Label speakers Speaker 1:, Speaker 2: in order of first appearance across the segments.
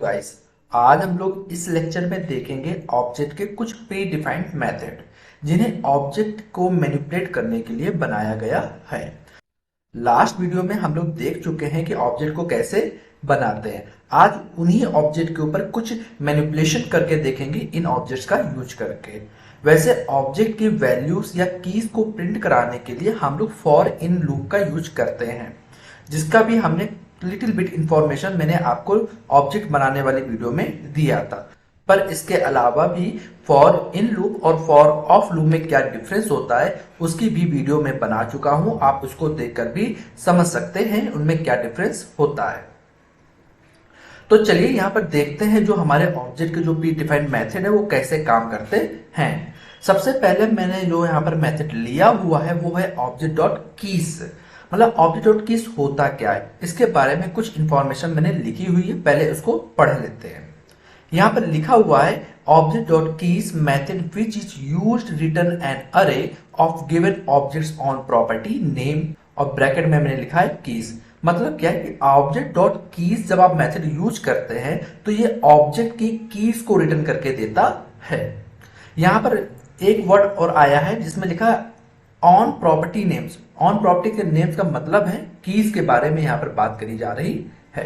Speaker 1: Guys, आज हम लोग इस लेक्चर में देखेंगे ऑब्जेक्ट के कुछ प्री डिफाइंड मेथड जिन्हें ऑब्जेक्ट को मैनिपुलेट करने के लिए बनाया गया है। लास्ट वीडियो में हम लोग देख चुके हैं कि ऑब्जेक्ट को कैसे बनाते हैं। आज उन्हीं ऑब्जेक्ट के ऊपर कुछ मैनिपुलेशन करके देखेंगे इन ऑब्जेक्ट्स का यूज करके। वैसे ऑब्जेक्ट की वैल्यूज या कीज को प्रिंट कराने के लिए हम लोग फॉर इन लूप का यूज करते हैं, जिसका भी हमने लिटिल बिट इंफॉर्मेशन मैंने आपको ऑब्जेक्ट बनाने वाली वीडियो में दिया था। पर इसके अलावा भी फॉर इन लूप और फॉर ऑफ लूप में क्या डिफरेंस होता है उसकी भी वीडियो में बना चुका हूं। आप उसको देखकर भी समझ सकते हैं उनमें क्या डिफरेंस होता है। तो चलिए यहाँ पर देखते हैं जो हमारे ऑब्जेक्ट के जो प्री डिफाइंड मेथड है वो कैसे काम करते हैं। सबसे पहले मैंने जो यहाँ पर मेथड लिया हुआ है वो है ऑब्जेक्ट डॉट कीज। मतलब ऑब्जेक्ट डॉट कीज होता क्या है इसके बारे में कुछ इंफॉर्मेशन मैंने लिखी हुई है, पहले उसको पढ़ लेते हैं। यहाँ पर लिखा हुआ है object dot keys method which is used return an array of given objects on property name, और ब्रैकेट में मैंने लिखा है कीज। मतलब क्या है कि ऑब्जेक्ट डॉट कीज जब आप मेथड यूज करते हैं तो ये ऑब्जेक्ट की कीज को रिटर्न करके देता है। यहाँ पर एक वर्ड और आया है जिसमें लिखा on property names. On property के नेम्स का मतलब है कीज के बारे में यहाँ पर बात करी जा रही है।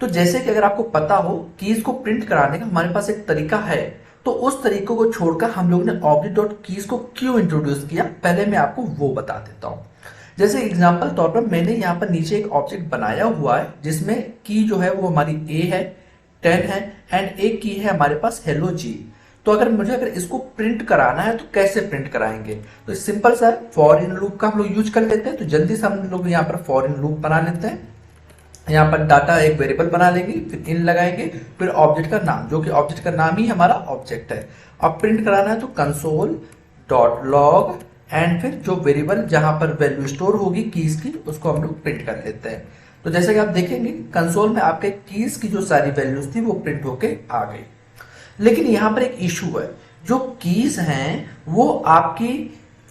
Speaker 1: तो जैसे कि अगर आपको पता हो कीज को प्रिंट कराने का हमारे पास एक तरीका है, तो उस तरीकों को छोड़कर हम लोगों ने ऑब्जेक्ट डॉट कीज को क्यों इंट्रोड्यूस किया, पहले मैं आपको वो बता देता हूं। जैसे एग्जांपल तौर पर मैंने यहाँ पर नीचे एक ऑब्जेक्ट बनाया हुआ है जिसमें की जो है वो हमारी ए है, 10 है एंड एक की है हमारे पास हेलो जी। तो अगर इसको प्रिंट कराना है तो कैसे प्रिंट कराएंगे, तो सिंपल सा फॉर इन लूप का हम लोग यूज कर लेते हैं। तो जल्दी से हम लोग यहाँ पर फॉर इन लूप बना लेते हैं। यहाँ पर डाटा एक वेरिएबल बना लेंगे, फिर इन लगाएंगे, फिर ऑब्जेक्ट का नाम जो कि ऑब्जेक्ट का नाम ही हमारा ऑब्जेक्ट है। अब प्रिंट कराना है तो कंसोल डॉट लॉग एंड फिर जो वेरिएबल जहां पर वैल्यू स्टोर होगी कीज की उसको हम लोग प्रिंट कर लेते हैं। तो जैसे कि आप देखेंगे कंसोल में आपके कीज की जो सारी वैल्यूज थी वो प्रिंट होके आ गई। लेकिन यहां पर एक इशू है, जो कीज हैं वो आपकी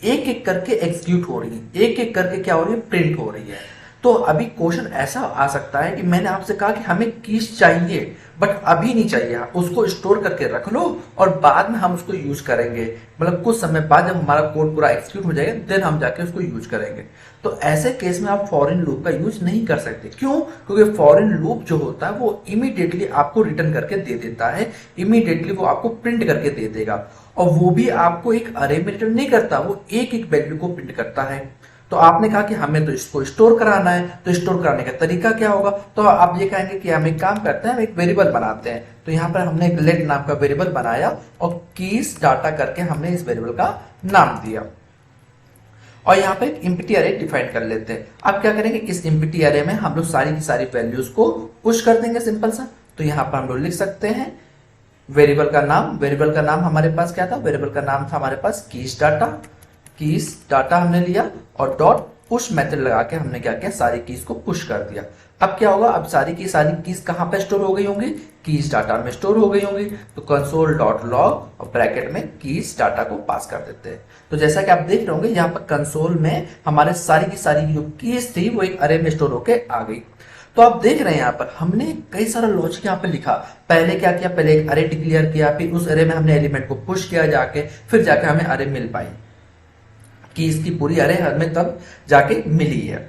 Speaker 1: एक एक करके एग्जीक्यूट हो रही है, एक एक करके क्या हो रही है, प्रिंट हो रही है। तो अभी क्वेश्चन ऐसा आ सकता है कि मैंने आपसे कहा कि हमें कीज चाहिए बट अभी नहीं चाहिए, उसको स्टोर करके रख लो और बाद में हम उसको यूज करेंगे। मतलब कुछ समय बाद जब हमारा कोड पूरा एग्जीक्यूट हो जाएगा देन हम जाके उसको यूज करेंगे। तो ऐसे केस में आप फॉर इन लूप का यूज नहीं कर सकते। क्यों? क्योंकि फॉर इन लूप जो होता है वो इमीडिएटली आपको रिटर्न करके दे देता है, इमीडिएटली वो आपको प्रिंट करके दे देगा। और वो भी आपको एक अरे में रिटर्न नहीं करता, वो एक एक वैल्यू को प्रिंट करता है। तो आपने कहा कि हमें तो इसको स्टोर कराना है, तो स्टोर कराने का तरीका क्या होगा, तो आप ये कहेंगे कि हम एक काम करते हैं, हम एक वेरिएबल बनाते हैं। तो यहाँ पर हमने एक लेट नाम का वेरिएबल बनाया और कीज डाटा करके हमने इस वेरिएबल का नाम दिया और यहाँ पर एक एम्प्टी अरे डिफाइन कर लेते हैं। अब क्या करेंगे, इस एम्प्टी अरे में हम लोग सारी की सारी वैल्यूज को पुश कर देंगे सिंपल सा। तो यहाँ पर हम लोग लिख सकते हैं वेरिएबल का नाम। वेरिएबल का नाम हमारे पास क्या था, वेरिएबल का नाम था हमारे पास कीज डाटा। कीज डाटा हमने लिया और डॉट पुश मेथड लगा के हमने क्या किया, सारी कीज को पुश कर दिया। अब क्या होगा, अब सारी कीज कहां पे स्टोर हो गई होंगी, कीज डाटा में स्टोर हो गई होंगी। तो कंसोल डॉट लॉग और ब्रैकेट में कीज डाटा को पास कर देते हैं। तो जैसा कि आप देख रहे होंगे यहाँ पर कंसोल में हमारे सारी की सारी जो कीज थी वो एक अरे में स्टोर होके आ गई। तो आप देख रहे हैं यहाँ पर हमने कई सारा लॉजिक यहाँ पे लिखा। पहले क्या किया, पहले एक अरे डिक्लेयर किया, फिर उस अरे में हमने एलिमेंट को पुश किया जाके, फिर जाके हमें अरे मिल पाई कि इसकी पूरी अरे हमें तब जाके मिली है।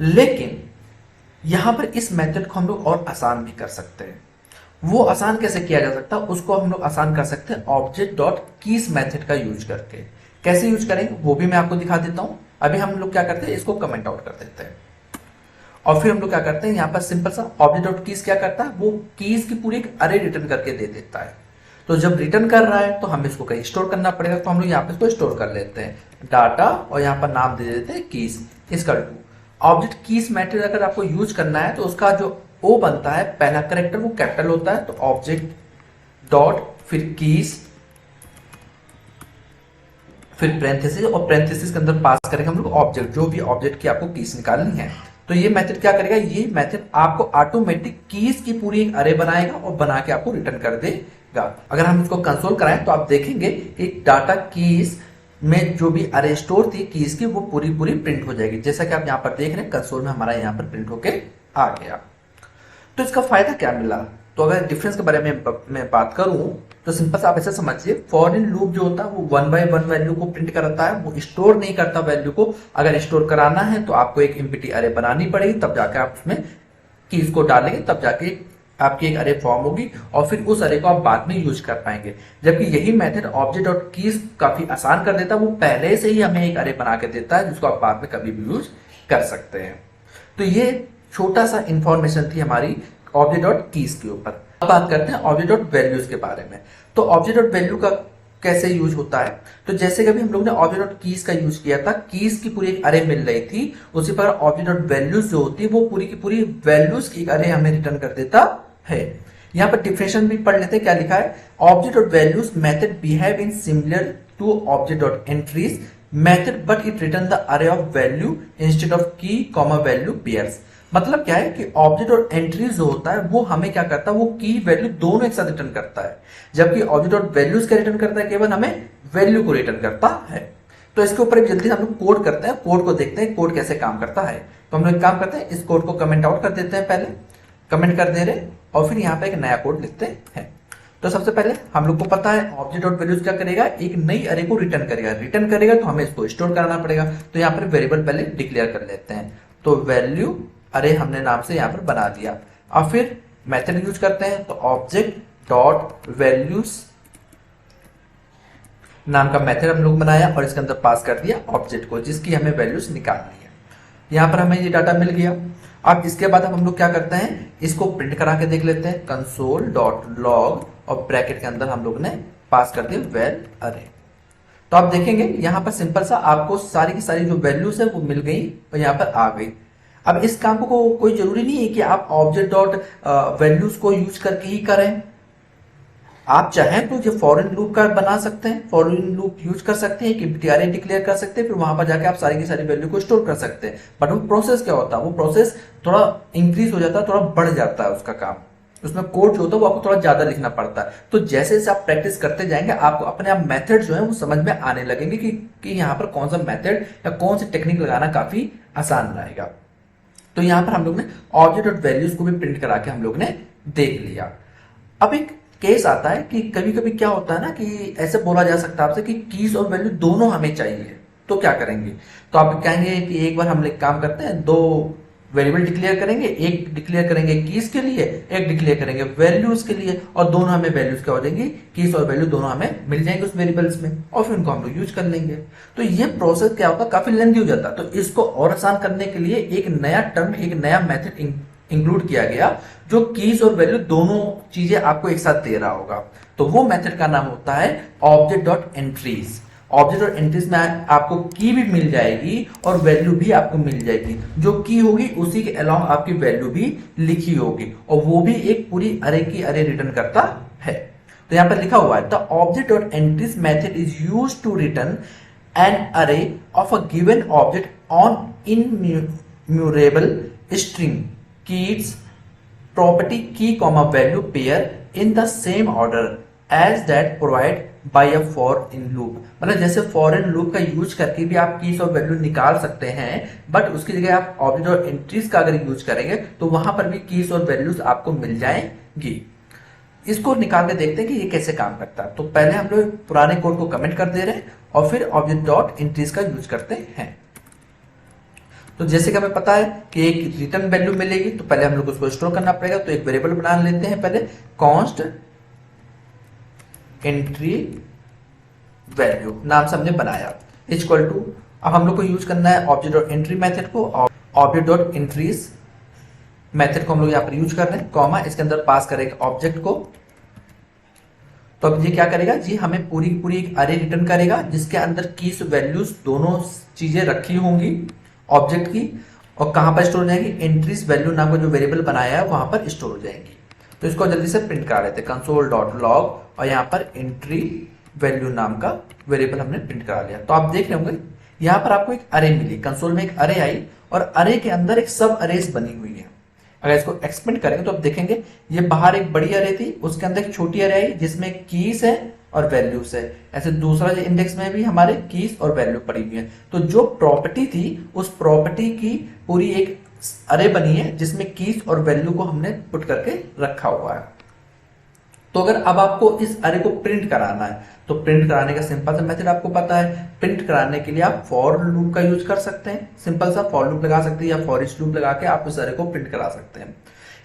Speaker 1: लेकिन यहां पर इस मेथड को हम लोग और आसान भी कर सकते हैं। वो आसान कैसे किया जा सकता है, उसको हम लोग आसान कर सकते हैं ऑब्जेक्ट डॉट कीज मेथड का यूज करके। कैसे यूज करेंगे वो भी मैं आपको दिखा देता हूं। अभी हम लोग क्या करते हैं, इसको कमेंट आउट कर देते हैं और फिर हम लोग क्या करते हैं, यहाँ पर सिंपल सा ऑब्जेक्ट डॉट कीज क्या करता है, वो कीज की पूरी एक अरे रिटर्न करके दे देता है। तो जब रिटर्न कर रहा है तो हमें इसको कहीं स्टोर करना पड़ेगा, तो हम लोग यहाँ पे इसको स्टोर कर लेते हैं डाटा और यहाँ पर नाम दे देते हैं कीज। इसका ऑब्जेक्ट कीज मेथड अगर आपको यूज करना है तो उसका जो ओ बनता है पहला करेक्टर वो कैपिटल होता है। तो ऑब्जेक्ट डॉट फिर कीज फिर प्रेंथेसिस और प्रेंथेसिस के अंदर पास करेंगे हम लोग ऑब्जेक्ट, जो भी ऑब्जेक्ट की आपको कीज निकालनी है। तो ये मेथड क्या करेगा, ये मेथड आपको ऑटोमेटिक कीज की पूरी एक अरे बनाएगा और बना के आपको रिटर्न कर देगा। अगर हम इसको कंसोल कराएं तो आप देखेंगे एक डाटा कीज में जो भी अरे स्टोर थी कीज की वो पूरी पूरी प्रिंट हो जाएगी। जैसा कि आप यहाँ पर देख रहे हैं कंसोल में हमारा यहाँ पर प्रिंट होके आ गया। तो इसका फायदा क्या मिला, तो अगर डिफरेंस के बारे में मैं बात करूं तो सिंपल से आप ऐसे समझिए, फॉर इन लूप जो होता है वो 1 बाय 1 वैल्यू को प्रिंट करता है, वो स्टोर नहीं करता वैल्यू को। अगर स्टोर कराना है तो आपको एक एम्प्टी अरे बनानी पड़ेगी, तब जाके आप उसमें कीज को डालेंगे, तब जाके आपकी एक अरे फॉर्म होगी और फिर उस अरे को आप बाद में यूज कर पाएंगे। जबकि यही मेथड ऑब्जेक्ट और कीज काफी आसान कर देता है, वो पहले से ही हमें एक अरे बना के देता है जिसको आप बाद में कभी भी यूज कर सकते हैं। तो ये छोटा सा इंफॉर्मेशन थी हमारी ऑब्जेक्ट डॉट कीज के ऊपर। अब बात करते हैं ऑब्जेक्ट डॉट वैल्यूज के बारे में। तो ऑब्जेक्ट डॉट वैल्यू का कैसे यूज होता है, तो जैसे कभी हम लोग ने ऑब्जेक्ट डॉट कीज का यूज किया था, कीज की पूरी एक अरे मिल रही थी, उसी पर ऑब्जेक्ट डॉट वैल्यूज जो होती है वो पूरी की पूरी वैल्यूज की एक अरे हमें रिटर्न कर देता है। यहाँ पर डिफिनेशन भी पढ़ लेते हैं, क्या लिखा है। Object dot values method behave in similar to object dot entries method but it return the array of value instead of key comma value pairs. मतलब क्या है कि ऑब्जेक्ट और एंट्रीज जो होता है वो हमें क्या करता है, वो की वैल्यू दोनों एक साथ रिटर्न करता है, जबकि ऑब्जेक्ट और वैल्यूज क्या रिटर्न करता है, केवल हमें वैल्यू को रिटर्न करता है। तो इसके ऊपर एक जल्दी हम लोग कोड करते हैं, कोड को देखते हैं कोड कैसे काम करता है। तो हम लोग काम करते हैं, इस कोड को कमेंट आउट कर देते हैं, पहले कमेंट कर दे रहे और फिर यहाँ पे एक नया कोड लिखते हैं। तो सबसे पहले हम लोग को पता है ऑब्जेक्ट डॉट वैल्यूज क्या करेगा, एक नई अरे को रिटर्न करेगा। रिटर्न करेगा तो हमें इसको स्टोर करना पड़ेगा, तो यहाँ पर वेरिएबल पहले डिक्लेयर कर लेते हैं। तो वैल्यू अरे हमने नाम से यहाँ पर बना दिया। अब फिर मेथड यूज करते हैं, तो ऑब्जेक्ट डॉट वैल्यूज नाम का मेथड हम लोग बनाया और इसके अंदर पास कर दिया ऑब्जेक्ट को, जिसकी हमें वैल्यूज निकालनी है। यहाँ पर हमें ये डाटा मिल गया। अब इसके बाद हम लोग क्या करते हैं, इसको प्रिंट करा के देख लेते हैं, कंसोल डॉट लॉग और ब्रैकेट के अंदर हम लोग ने पास कर दिया वैल अरे। तो आप देखेंगे यहाँ पर सिंपल सा आपको सारी की सारी जो वैल्यूज है वो मिल गई और यहाँ पर आ गई। अब इस काम को कोई जरूरी नहीं है कि आप ऑब्जेक्ट डॉट वैल्यूज को यूज करके ही करें। आप चाहें तो ये फॉरेन लूप का बना सकते हैं, फॉरेन लूप यूज कर सकते हैं, कि अरे डिक्लेयर कर सकते हैं, फिर वहां पर जाके आप सारी की सारी वैल्यू को स्टोर कर सकते हैं। बट वो प्रोसेस क्या होता है, वो प्रोसेस थोड़ा इंक्रीज हो जाता है, थोड़ा बढ़ जाता है उसका काम। उसमें कोड जो होता है वो आपको थोड़ा ज्यादा लिखना पड़ता है। तो जैसे जैसे आप प्रैक्टिस करते जाएंगे आपको अपने आप मेथड जो है वो समझ में आने लगेंगे कि यहाँ पर कौन सा मेथड या कौन सी टेक्निक लगाना काफी आसान रहेगा। तो यहाँ पर हम लोग ने ऑब्जेक्ट और वैल्यूज को भी प्रिंट करा के हम लोग ने देख लिया। अब एक केस आता है कि कभी कभी क्या होता है ना, कि ऐसे बोला जा सकता है आपसे कि कीज और वैल्यू दोनों हमें चाहिए, तो क्या करेंगे। तो आप कहेंगे कि एक बार हम लोग काम करते हैं, दो वेरिएबल डिक्लेयर करेंगे, एक डिक्लेयर करेंगे कीज के लिए, एक डिक्लेयर करेंगे वैल्यूज के लिए, और दोनों हमें वैल्यूज क्या हो जाएंगी, कीज और वैल्यू दोनों हमें मिल जाएंगे उस वेरिएबल्स में, और फिर उनको हम लोग यूज कर लेंगे। तो ये प्रोसेस क्या होता है, काफी लेंथी हो जाता है। तो इसको और आसान करने के लिए एक नया टर्म, एक नया मेथड इंक्लूड किया गया जो कीज और वैल्यू दोनों चीजें आपको एक साथ दे रहा होगा। तो वो मेथड का नाम होता है ऑब्जेक्ट डॉट एंट्रीज। ऑब्जेक्ट और एंट्रीज में आपको की भी मिल जाएगी और वैल्यू भी आपको मिल जाएगी। जो की होगी उसी के अलावा आपकी वैल्यू भी लिखी होगी, और वो भी एक पूरी अरे की अरे रिटर्न करता है। तो यहां पर लिखा हुआ है, the object dot entries method is used to return an array of a given object on enumerable string keys property key comma value pair in the same order as that provided by a for in loop। मतलब जैसे for in loop का use करके भी आप keys और value निकाल सकते हैं, बट उसकी जगह आप ऑब्जेक्ट और एंट्रीज का अगर यूज करेंगे तो वहां पर भी कीज और वैल्यूज आपको मिल जाएंगी। इसको निकाल के देखते हैं कि ये कैसे काम करता है। तो पहले हम लोग पुराने कोड को कमेंट कर दे रहे हैं और फिर ऑब्जेक्ट डॉट एंट्रीज का यूज करते हैं। तो जैसे कि हमें पता है कि एक रिटर्न वैल्यू मिलेगी, तो पहले हम लोग उसको स्टोर करना पड़ेगा। तो एक वेरिएबल बना लेते हैं पहले, कॉन्स्ट एंट्री वैल्यू नाम से हमने बनाया, इक्वल टू, अब हम लोग को यूज करना है ऑब्जेक्ट डॉट एंट्री मेथड को, ऑब्जेक्ट डॉट एंट्रीज मेथड को हम लोग यहाँ पर यूज कर रहे हैं, कॉमा इसके अंदर पास करेगा ऑब्जेक्ट को। तो अब ये क्या करेगा जी, हमें पूरी पूरी एक अरे रिटर्न करेगा जिसके अंदर कीज वैल्यूज दोनों चीजें रखी होंगी ऑब्जेक्ट की, और कहां पर स्टोर हो जाएंगी, एंट्रीज वैल्यू नाम का जो वेरिएबल बनाया है वहां पर स्टोर हो जाएंगी। तो इसको जल्दी से प्रिंट करा लेते हैं, कंसोल डॉट लॉग और यहाँ पर एंट्री वैल्यू नाम का वेरिएबल हमने प्रिंट करा लिया। तो आप देख रहे होंगे यहाँ पर आपको एक अरे मिली, कंसोल में एक अरे आई और अरे के अंदर एक सब अरेज बनी हुई है। अगर इसको एक्सपेंड करेंगे तो आप देखेंगे ये बाहर एक बड़ी अरे थी, उसके अंदर एक छोटी अरे आई जिसमें कीज है और वैल्यूज है। ऐसे दूसरा इंडेक्स में भी हमारे कीज और वैल्यू पड़ी हुई है। तो जो प्रॉपर्टी थी उस प्रॉपर्टी की पूरी एक अरे बनी है जिसमें कीज और वैल्यू को हमने पुट करके रखा हुआ है। तो अगर अब आपको इस अरे को प्रिंट कराना है तो प्रिंट कराने का सिंपल सा मेथड आपको पता है। प्रिंट कराने के लिए आप फॉर लूप का यूज कर सकते हैं, सिंपल सा फॉर लूप लगा सकते हैं या फॉर ईच लूप लगा के आप इस अरे को प्रिंट करा सकते हैं।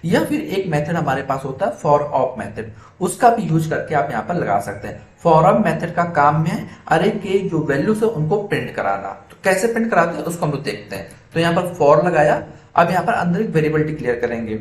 Speaker 1: या फिर एक मेथड हमारे पास होता है फॉर ऑफ मेथड, उसका भी यूज करके आप यहाँ पर लगा सकते हैं। फॉर ऑफ मेथड का काम है अरे के जो वैल्यूज है उनको प्रिंट कराना। तो कैसे प्रिंट कराते हैं उसको हम लोग देखते हैं। तो यहाँ पर फॉर लगाया, अब यहाँ पर अंदर एक वेरिएबल डिक्लेयर करेंगे।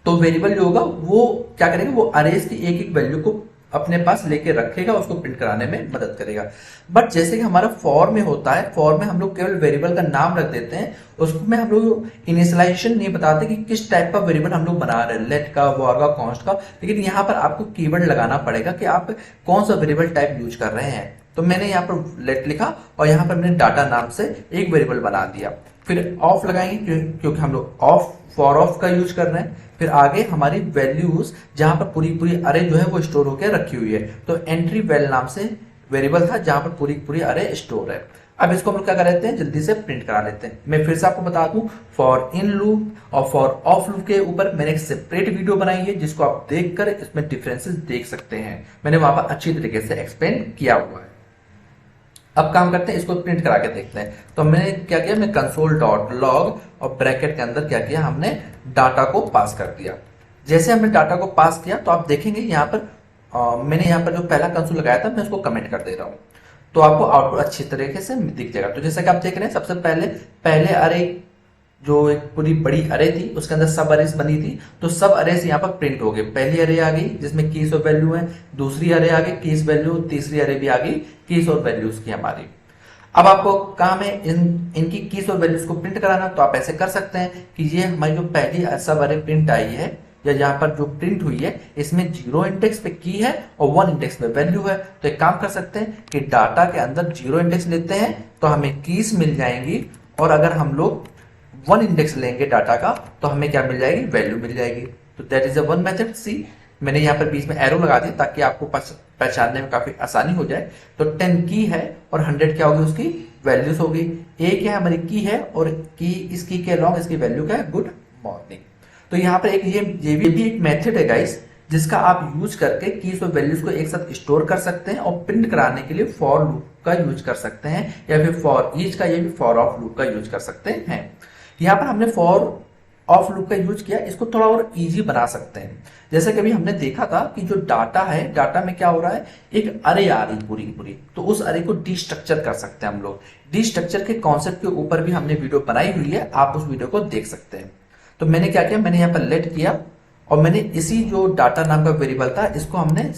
Speaker 1: तो वेरिएबल जो होगा वो क्या करेगा, वो अरेज की एक एक वैल्यू को अपने पास लेके रखेगा, उसको प्रिंट कराने में मदद करेगा। बट जैसे कि हमारा फॉर में होता है, फॉर में हम लोग केवल वेरिएबल का नाम रख देते हैं, उसमें हम लोग इनिशियलाइजेशन नहीं बताते कि किस टाइप का वेरिएबल हम लोग बना रहे हैं, लेट का, वॉर का, कॉन्स्ट का। लेकिन यहाँ पर आपको कीवर्ड लगाना पड़ेगा कि आप कौन सा वेरिएबल टाइप यूज कर रहे हैं। तो मैंने यहाँ पर लेट लिखा और यहाँ पर मैंने डाटा नाम से एक वेरिएबल बना दिया। फिर ऑफ लगाएंगे क्योंकि हम लोग ऑफ फॉर ऑफ का यूज कर रहे हैं। फिर आगे हमारी वैल्यूज जहां पर पूरी पूरी अरे जो है वो स्टोर होकर रखी हुई है। तो एंट्री वैल नाम से वेरिएबल था जहां पर पूरी पूरी अरे स्टोर है। अब इसको हम लोग क्या कर लेते हैं, जल्दी से प्रिंट करा लेते हैं। मैं फिर से आपको बता दूं, फॉर इन लूप और फॉर ऑफ लूप के ऊपर मैंने एक सेपरेट वीडियो बनाई है जिसको आप देखकर इसमें डिफरेंसेस देख सकते हैं। मैंने वहां पर अच्छी तरीके से एक्सप्लेन किया हुआ है। अब काम करते हैं, इसको प्रिंट करा के देखते हैं। तो मैंने क्या किया, मैं कंसोल डॉट लॉग और ब्रैकेट के अंदर क्या किया, हमने डाटा को पास कर दिया। जैसे हमने डाटा को पास किया तो आप देखेंगे यहाँ पर मैंने यहाँ पर जो पहला कंसोल लगाया था मैं उसको कमेंट कर दे रहा हूँ, तो आपको आउटपुट अच्छी तरीके से दिख जाएगा। तो जैसा कि आप देख रहे हैं, सबसे पहले अरे जो एक पूरी बड़ी अरे थी उसके अंदर सब अरेज बनी थी, तो सब अरेज यहाँ पर प्रिंट हो गए। पहली अरे आ गई जिसमें कीज और वैल्यू है, दूसरी अरे आ गई कीज वैल्यू, तीसरी अरे भी आ गई कीज और वैल्यूज की हमारी। अब आपको काम है इनकी कीज और वैल्यूज को प्रिंट कराना। तो आप ऐसे कर सकते हैं कि ये हमारी जो पहली सब अरे प्रिंट आई है या यहाँ पर जो प्रिंट हुई है इसमें 0 इंडेक्स पे की है और 1 इंडेक्स पे वैल्यू है। तो एक काम कर सकते हैं कि डाटा के अंदर 0 इंडेक्स लेते हैं तो हमें कीज मिल जाएंगी, और अगर हम लोग 1 इंडेक्स लेंगे डाटा का तो हमें क्या मिल जाएगी, वैल्यू मिल जाएगी। तो that is a one method. See मैंने यहाँ पर बीच में एरो लगा दिया ताकि आपको पहचानने में काफी आसानी हो जाए। तो 10 की है और 100 क्या होगी, उसकी वैल्यूज होगी। ए क्या है, हमारी की है, और की इस की के अलॉन्ग इसकी वैल्यू क्या है, गुड मॉर्निंग। तो यहाँ पर एक ये भी एक मेथड है गाइस जिसका आप यूज करके कीज और वैल्यूज को एक साथ स्टोर कर सकते हैं और प्रिंट कराने के लिए फॉर लूप का यूज कर सकते हैं, या फिर फॉर ईच का, या फिर फॉर ऑफ लूप का यूज कर सकते हैं। यहाँ पर हमने फॉर ऑफ लूप का यूज किया, इसको थोड़ा और इजी बना सकते हैं। जैसे कि अभी हमने देखा था कि जो डाटा है, डाटा में क्या हो रहा है, एक अरे आ रही पूरी पूरी, तो उस अरे को डिस्ट्रक्चर कर सकते हैं हम लोग। डिस्ट्रक्चर के कॉन्सेप्ट के ऊपर भी हमने वीडियो बनाई हुई है, आप उस वीडियो को देख सकते हैं। तो मैंने क्या किया, मैंने यहाँ पर लेट किया और मैंने इसी जो डाटा नाम का वेरिएबल था इसको हमने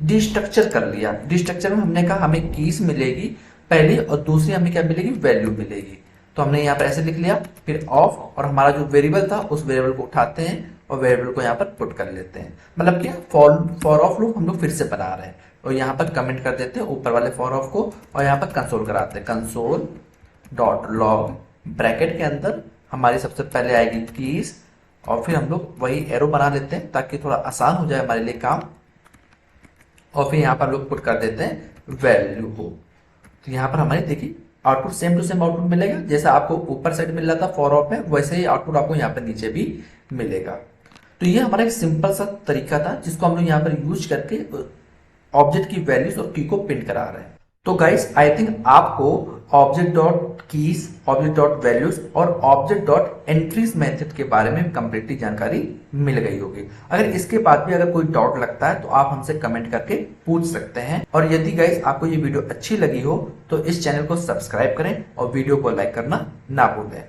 Speaker 1: डिस्ट्रक्चर कर लिया। डिस्ट्रक्चर में हमने कहा हमें कीज मिलेगी पहली और दूसरी हमें क्या मिलेगी, वैल्यू मिलेगी। तो हमने यहाँ पर ऐसे लिख लिया, फिर ऑफ, और हमारा जो वेरिएबल था उस वेरिएबल को उठाते हैं और वेरिएबल को यहाँ पर पुट कर लेते हैं। मतलब क्या, फॉर ऑफ लूप हम लोग फिर से बना रहे हैं और यहाँ पर कमेंट कर देते हैं ऊपर वाले फॉर ऑफ को, और यहाँ पर कंसोल कराते हैं। कंसोल डॉट लॉग ब्रैकेट के अंदर हमारी सबसे पहले आएगी कीज, और फिर हम लोग वही एरो बना लेते हैं ताकि थोड़ा आसान हो जाए हमारे लिए काम, और फिर यहाँ पर हम लोग पुट कर देते हैं वैल्यू को। तो यहाँ पर हमारी देखिए output same to same output मिलेगा, जैसा आपको ऊपर साइड मिल रहा था फॉर ऑफ में, वैसे ही आउटपुट आपको यहाँ पर नीचे भी मिलेगा। तो ये हमारा एक सिंपल सा तरीका था जिसको हम लोग यहाँ पर यूज करके ऑब्जेक्ट की वैल्यूज और की को प्रिंट करा रहे हैं। तो गाइस आई थिंक आपको object dot keys, object dot values और ऑब्जेक्ट डॉट एंट्रीज मेथड के बारे में कंप्लीटली जानकारी मिल गई होगी। अगर इसके बाद भी अगर कोई डाउट लगता है तो आप हमसे कमेंट करके पूछ सकते हैं। और यदि गाइस आपको ये वीडियो अच्छी लगी हो तो इस चैनल को सब्सक्राइब करें और वीडियो को लाइक करना ना भूलें।